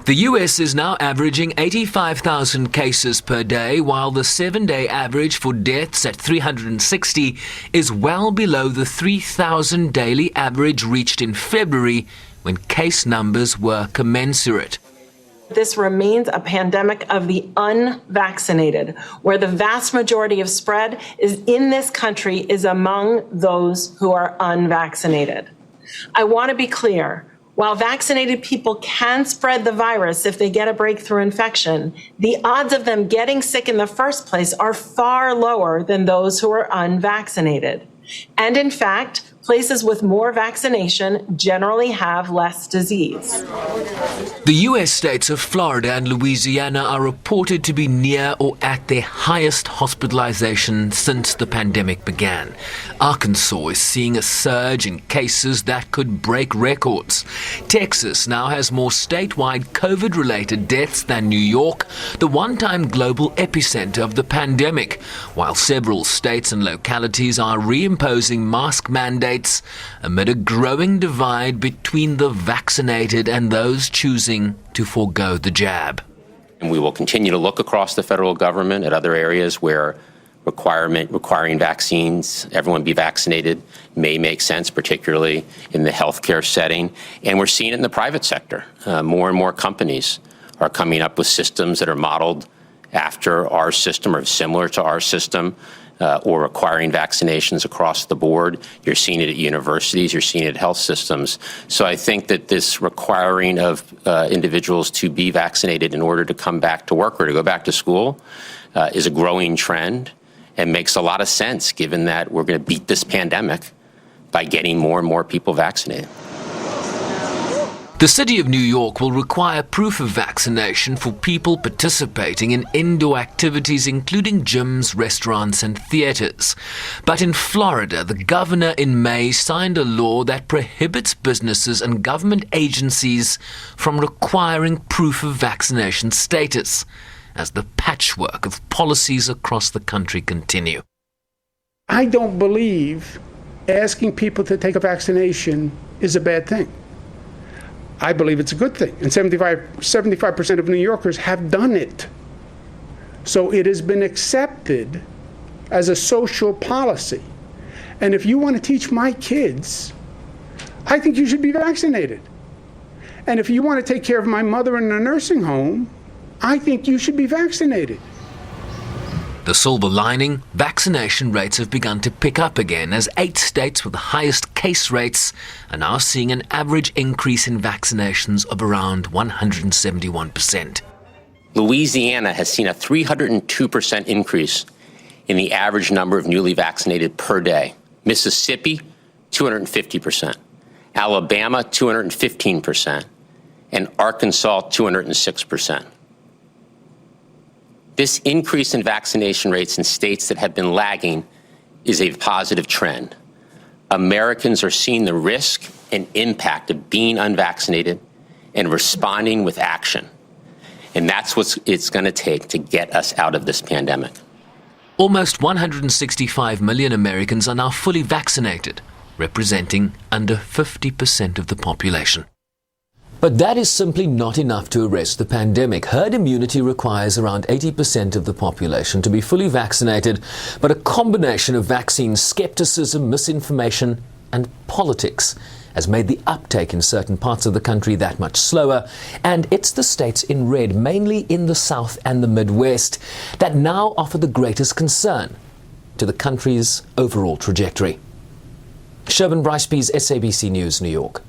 The US is now averaging 85,000 cases per day, while the 7-day average for deaths at 360 is well below the 3,000 daily average reached in February, when case numbers were commensurate. This remains a pandemic of the unvaccinated, where the vast majority of spread is in this country is among those who are unvaccinated. I want to be clear. While vaccinated people can spread the virus if they get a breakthrough infection, the odds of them getting sick in the first place are far lower than those who are unvaccinated. And in fact, places with more vaccination generally have less disease. The U.S. states of Florida and Louisiana are reported to be near or at their highest hospitalization since the pandemic began. Arkansas is seeing a surge in cases that could break records. Texas now has more statewide COVID-related deaths than New York, the one-time global epicenter of the pandemic, while several states and localities are reimposing mask mandates amid a growing divide between the vaccinated and those choosing to forego the jab. And we will continue to look across the federal government at other areas where requiring vaccines, everyone be vaccinated, may make sense, particularly in the healthcare setting. And we're seeing it in the private sector. More and more companies are coming up with systems that are modeled after our system or similar to our system. Or requiring vaccinations across the board. You're seeing it at universities, you're seeing it at health systems. So I think that this requiring of individuals to be vaccinated in order to come back to work or to go back to school is a growing trend and makes a lot of sense given that we're going to beat this pandemic by getting more and more people vaccinated. The City of New York will require proof of vaccination for people participating in indoor activities including gyms, restaurants and theaters. But in Florida, the governor in May signed a law that prohibits businesses and government agencies from requiring proof of vaccination status, as the patchwork of policies across the country continue. I don't believe asking people to take a vaccination is a bad thing. I believe it's a good thing, and 75% of New Yorkers have done it. So it has been accepted as a social policy. And if you want to teach my kids, I think you should be vaccinated. And if you want to take care of my mother in a nursing home, I think you should be vaccinated. The silver lining, vaccination rates have begun to pick up again as 8 states with the highest case rates are now seeing an average increase in vaccinations of around 171%. Louisiana has seen a 302% increase in the average number of newly vaccinated per day. Mississippi, 250%. Alabama, 215%. And Arkansas, 206%. This increase in vaccination rates in states that have been lagging is a positive trend. Americans are seeing the risk and impact of being unvaccinated and responding with action. And that's what it's going to take to get us out of this pandemic. Almost 165 million Americans are now fully vaccinated, representing under 50% of the population. But that is simply not enough to arrest the pandemic. Herd immunity requires around 80% of the population to be fully vaccinated, but a combination of vaccine skepticism, misinformation, and politics has made the uptake in certain parts of the country that much slower, and it's the states in red, mainly in the South and the Midwest, that now offer the greatest concern to the country's overall trajectory. Sherban Brycepease, SABC News, New York.